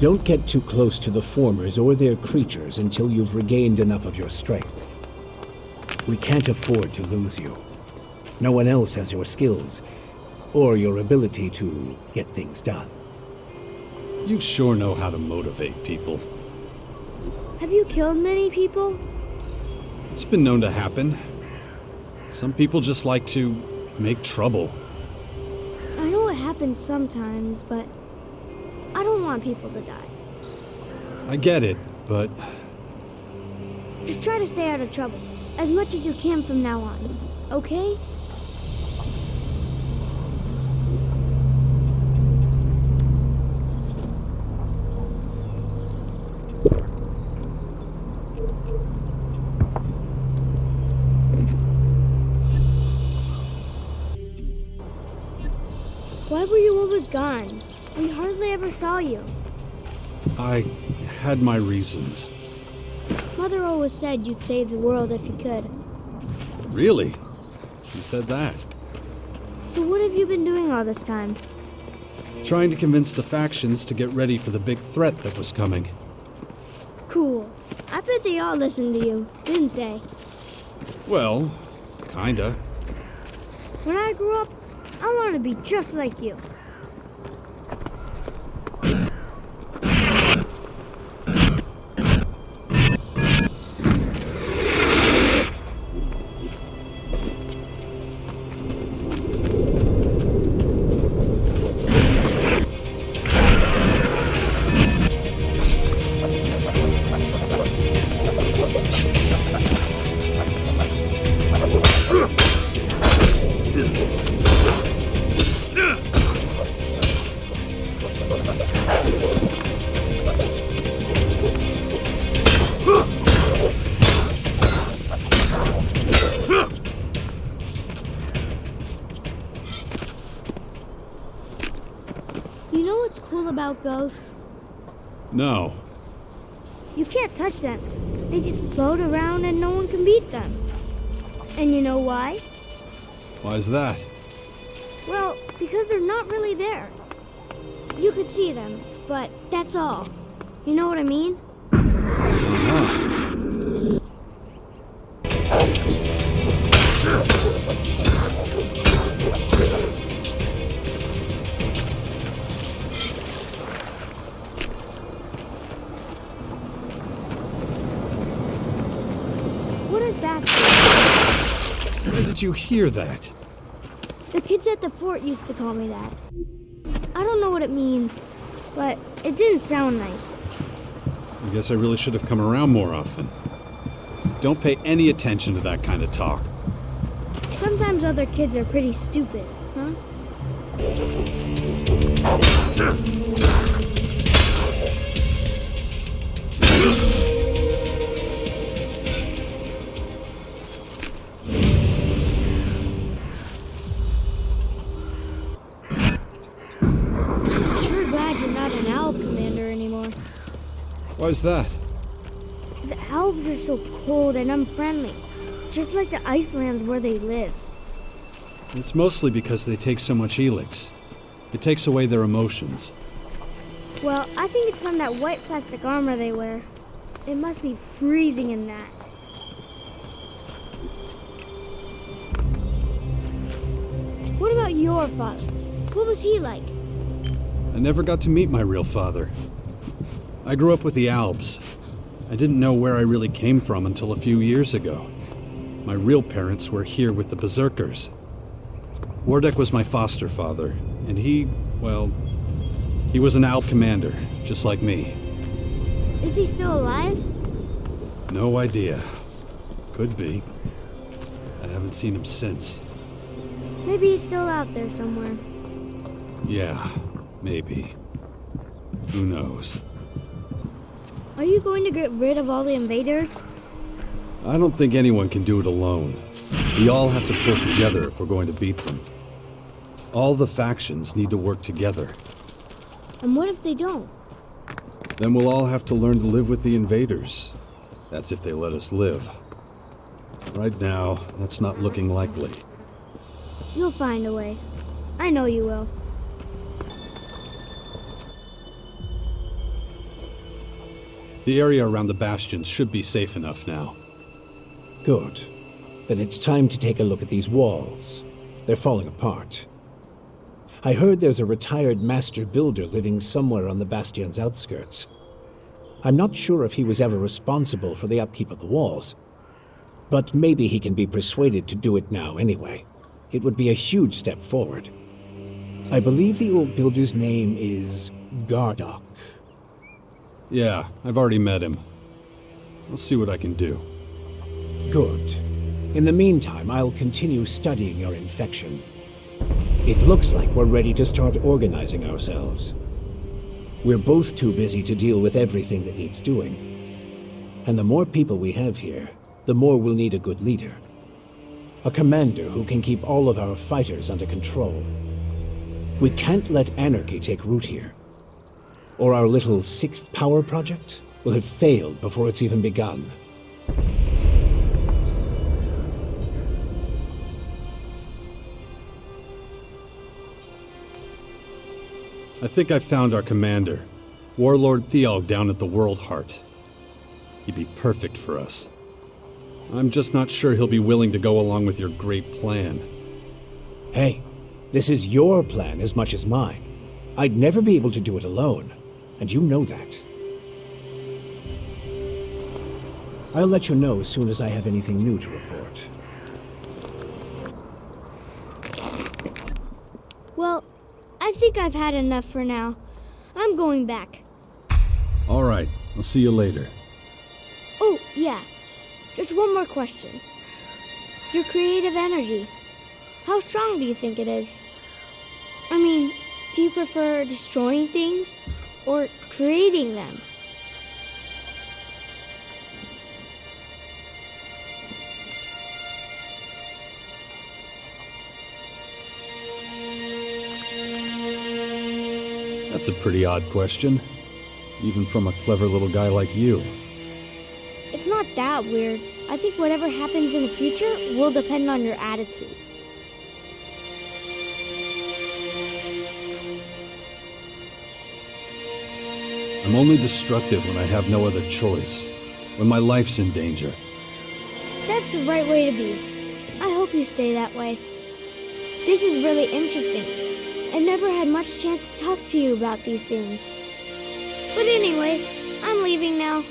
Don't get too close to the formers or their creatures until you've regained enough of your strength. We can't afford to lose you. No one else has your skills, or your ability to get things done. You sure know how to motivate people. Have you killed many people? It's been known to happen. Some people just like to make trouble. I know it happens sometimes, but I don't want people to die. I get it, but Just try to stay out of trouble, as much as you can from now on, okay? Why were you always gone? We hardly ever saw you. I had my reasons. Mother always said you'd save the world if you could. Really? She said that. So what have you been doing all this time? Trying to convince the factions to get ready for the big threat that was coming. Cool. I bet they all listened to you, didn't they? Well, kinda. When I grew up, I want to be just like you. You know what's cool about ghosts? No. You can't touch them. They just float around and no one can beat them. And you know why? Why's that? Well, because they're not really there. You could see them, but that's all. You know what I mean? What is that? Where did you hear that? The kids at the fort used to call me that. I don't know what it means, but it didn't sound nice. I guess I really should have come around more often. Don't pay any attention to that kind of talk. Sometimes other kids are pretty stupid, huh? Sure glad you're not an owl commander anymore. Why's that? The elves are so cold and unfriendly, just like the Icelands where they live. It's mostly because they take so much helix. It takes away their emotions. Well, I think it's from that white plastic armor they wear. It must be freezing in that. What about your father? What was he like? I never got to meet my real father. I grew up with the Alps. I didn't know where I really came from until a few years ago. My real parents were here with the Berserkers. Wardek was my foster father, and he was an Alp commander, just like me. Is he still alive? No idea. Could be. I haven't seen him since. Maybe he's still out there somewhere. Yeah, maybe. Who knows? Are you going to get rid of all the invaders? I don't think anyone can do it alone. We all have to pull together if we're going to beat them. All the factions need to work together. And what if they don't? Then we'll all have to learn to live with the invaders. That's if they let us live. Right now, that's not looking likely. You'll find a way. I know you will. The area around the bastions should be safe enough now. Good. Then it's time to take a look at these walls. They're falling apart. I heard there's a retired master builder living somewhere on the bastion's outskirts. I'm not sure if he was ever responsible for the upkeep of the walls, but maybe he can be persuaded to do it now anyway. It would be a huge step forward. I believe the old builder's name is Gardock. Yeah, I've already met him. I'll see what I can do. Good. In the meantime, I'll continue studying your infection. It looks like we're ready to start organizing ourselves. We're both too busy to deal with everything that needs doing. And the more people we have here, the more we'll need a good leader. A commander who can keep all of our fighters under control. We can't let anarchy take root here, or our little sixth power project will have failed before it's even begun. I think I found our commander, Warlord Theog down at the World Heart. He'd be perfect for us. I'm just not sure he'll be willing to go along with your great plan. Hey, this is your plan as much as mine. I'd never be able to do it alone, and you know that. I'll let you know as soon as I have anything new to report. Well, I think I've had enough for now. I'm going back. All right, I'll see you later. Oh, yeah. Just one more question. Your creative energy. How strong do you think it is? I mean, do you prefer destroying things or creating them? That's a pretty odd question, even from a clever little guy like you. It's not that weird. I think whatever happens in the future will depend on your attitude. I'm only destructive when I have no other choice, when my life's in danger. That's the right way to be. I hope you stay that way. This is really interesting. I've never had much chance to talk to you about these things. But anyway, I'm leaving now.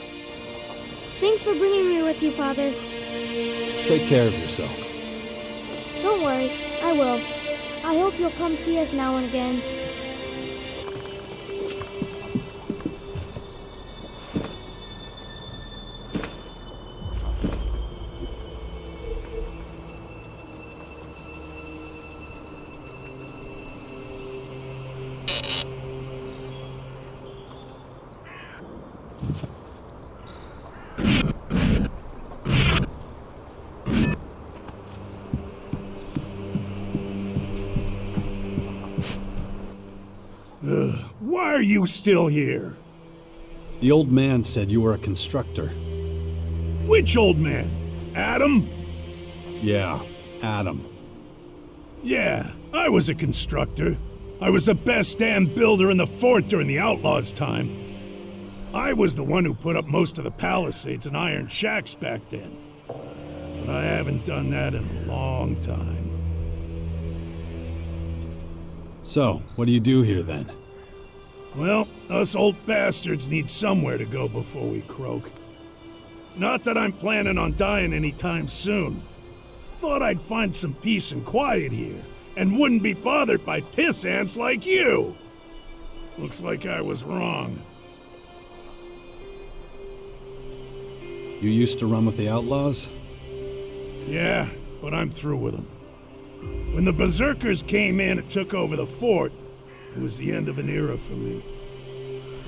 Thanks for bringing me with you, Father. Take care of yourself. Don't worry, I will. I hope you'll come see us now and again. Why are you still here? The old man said you were a constructor. Which old man? Adam? Yeah, Adam. Yeah, I was a constructor. I was the best damn builder in the fort during the Outlaws' time. I was the one who put up most of the palisades and iron shacks back then. But I haven't done that in a long time. So, what do you do here then? Well, us old bastards need somewhere to go before we croak. Not that I'm planning on dying anytime soon. Thought I'd find some peace and quiet here, and wouldn't be bothered by piss ants like you. Looks like I was wrong. You used to run with the Outlaws? Yeah, but I'm through with them. When the Berserkers came in and took over the fort, it was the end of an era for me.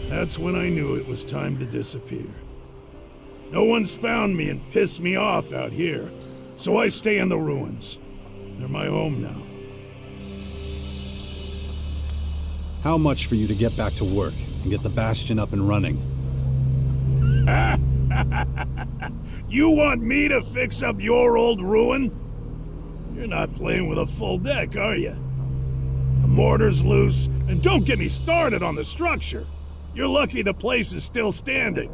That's when I knew it was time to disappear. No one's found me and pissed me off out here, so I stay in the ruins. They're my home now. How much for you to get back to work and get the Bastion up and running? You want me to fix up your old ruin? You're not playing with a full deck, are you? The mortar's loose, and don't get me started on the structure. You're lucky the place is still standing.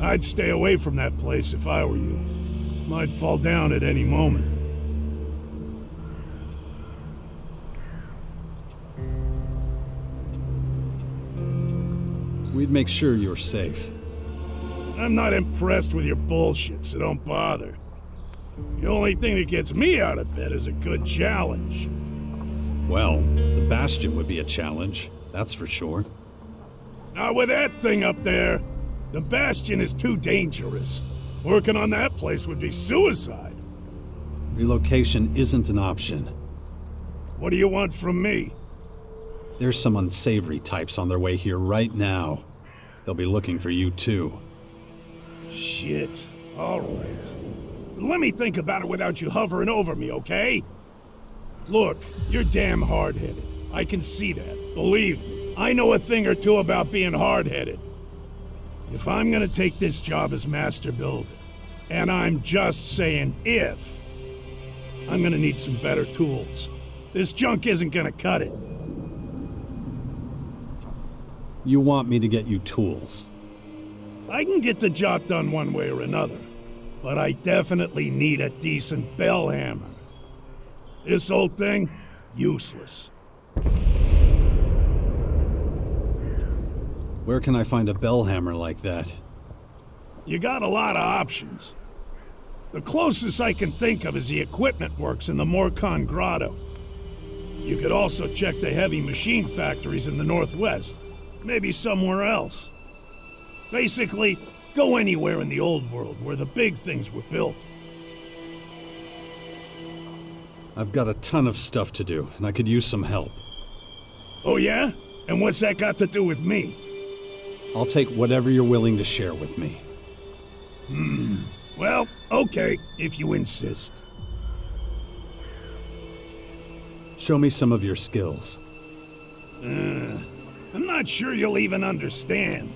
I'd stay away from that place if I were you. Might fall down at any moment. We'd make sure you're safe. I'm not impressed with your bullshit, so don't bother. The only thing that gets me out of bed is a good challenge. Well, the Bastion would be a challenge, that's for sure. Not with that thing up there. The Bastion is too dangerous. Working on that place would be suicide. Relocation isn't an option. What do you want from me? There's some unsavory types on their way here right now. They'll be looking for you too. Shit. All right. Let me think about it without you hovering over me, okay? Look, you're damn hard-headed. I can see that. Believe me, I know a thing or two about being hard-headed. If I'm gonna take this job as master builder, and I'm just saying if, I'm gonna need some better tools. This junk isn't gonna cut it. You want me to get you tools? I can get the job done one way or another, but I definitely need a decent bell hammer. This old thing, useless. Where can I find a bell hammer like that? You got a lot of options. The closest I can think of is the equipment works in the Morcon Grotto. You could also check the heavy machine factories in the northwest, maybe somewhere else. Basically, go anywhere in the old world where the big things were built. I've got a ton of stuff to do, and I could use some help. Oh yeah? And what's that got to do with me? I'll take whatever you're willing to share with me. Well, okay, if you insist. Show me some of your skills. I'm not sure you'll even understand.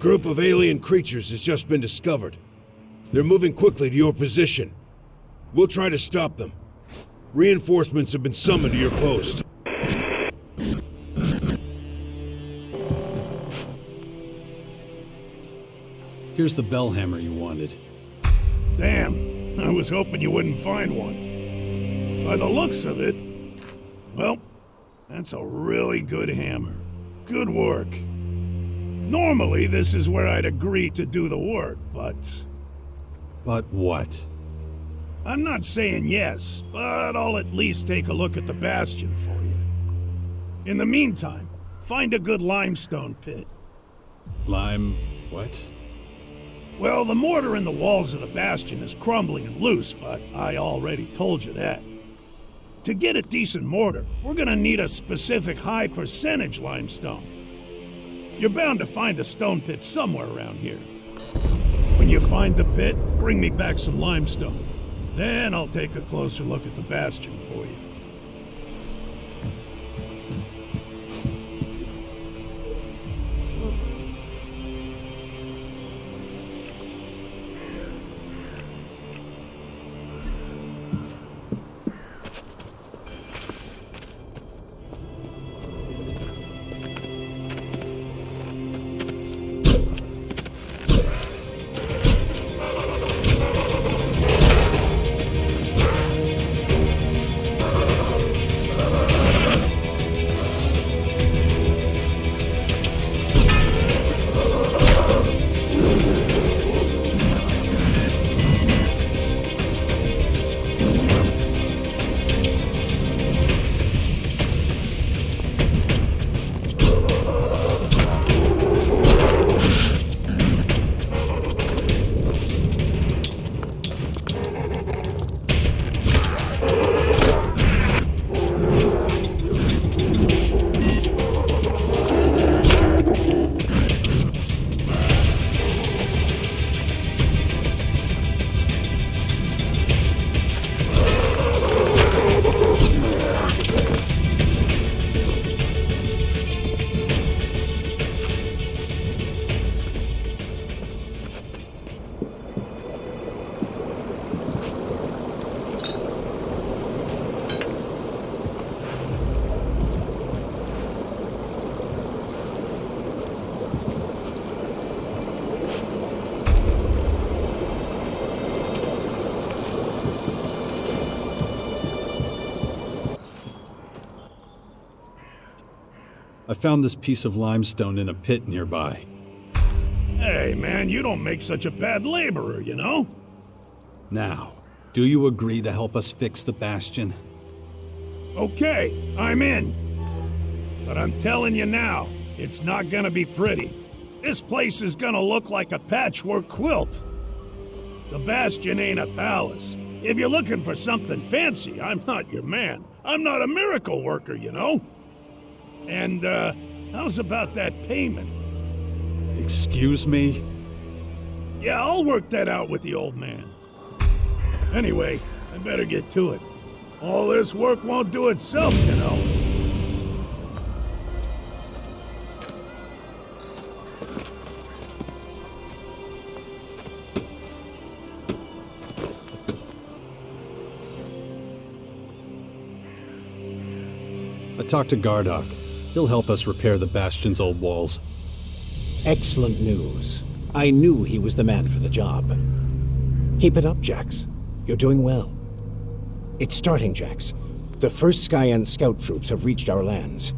group of alien creatures has just been discovered. They're moving quickly to your position. We'll try to stop them. Reinforcements have been summoned to your post. Here's the bell hammer you wanted. Damn, I was hoping you wouldn't find one. By the looks of it, well, that's a really good hammer. Good work. Normally, this is where I'd agree to do the work, but... But what? I'm not saying yes, but I'll at least take a look at the bastion for you. In the meantime, find a good limestone pit. What? Well, the mortar in the walls of the bastion is crumbling and loose, but I already told you that. To get a decent mortar, we're gonna need a specific high percentage limestone. You're bound to find a stone pit somewhere around here. When you find the pit, bring me back some limestone. Then I'll take a closer look at the bastion for you. I found this piece of limestone in a pit nearby. Hey, man, you don't make such a bad laborer, you know? Now, do you agree to help us fix the bastion? Okay, I'm in. But I'm telling you now, it's not gonna be pretty. This place is gonna look like a patchwork quilt. The bastion ain't a palace. If you're looking for something fancy, I'm not your man. I'm not a miracle worker, you know? And, how's about that payment? Excuse me? Yeah, I'll work that out with the old man. Anyway, I better get to it. All this work won't do itself, you know. I talked to Gardock. He'll help us repair the bastion's old walls. Excellent news. I knew he was the man for the job. Keep it up, Jax. You're doing well. It's starting, Jax. The first Skyan scout troops have reached our lands.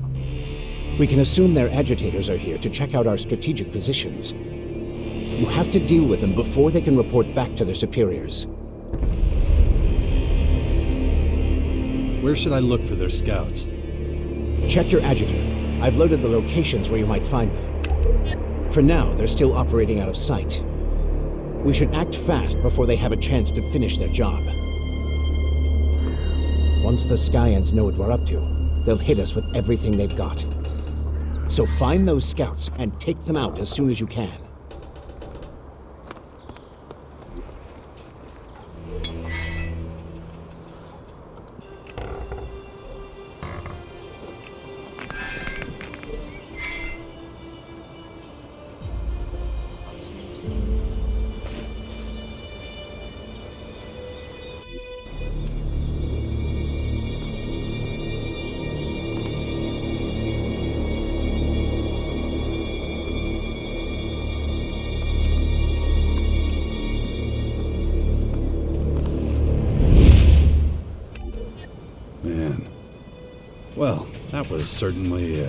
We can assume their agitators are here to check out our strategic positions. You have to deal with them before they can report back to their superiors. Where should I look for their scouts? Check your adjutor. I've loaded the locations where you might find them. For now, they're still operating out of sight. We should act fast before they have a chance to finish their job. Once the Skyans know what we're up to, they'll hit us with everything they've got. So find those scouts and take them out as soon as you can. Well, that was certainly,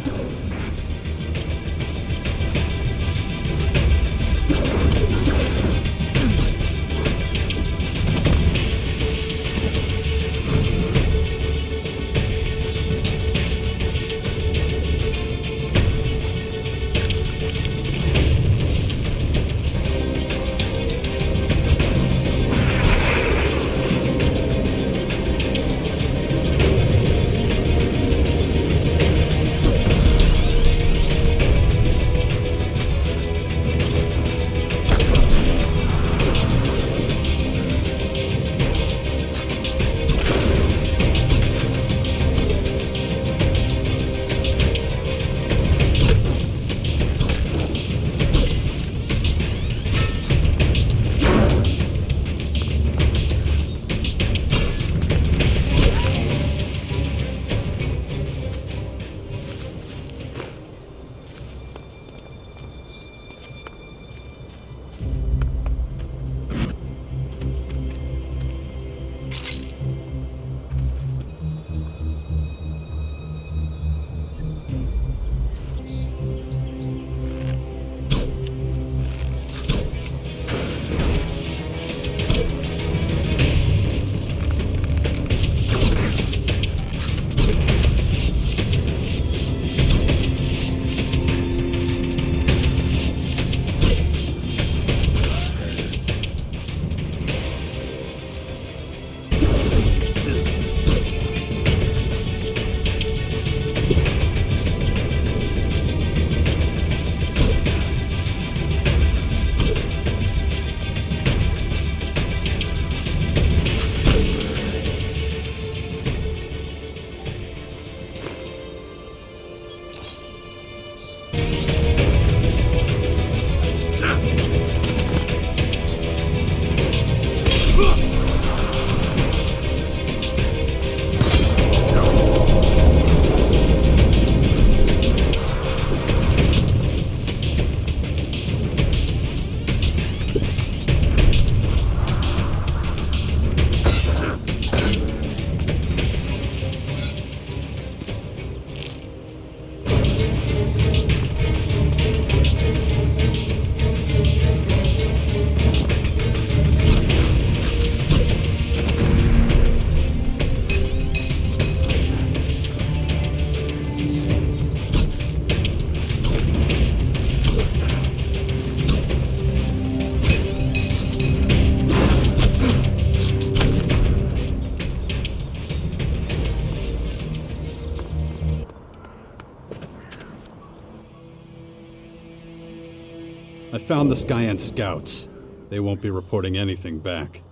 I found the Skyan scouts. They won't be reporting anything back.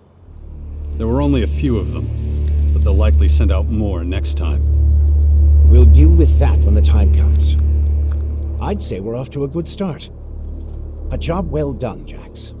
There were only a few of them, but they'll likely send out more next time. We'll deal with that when the time comes. I'd say we're off to a good start. A job well done, Jax.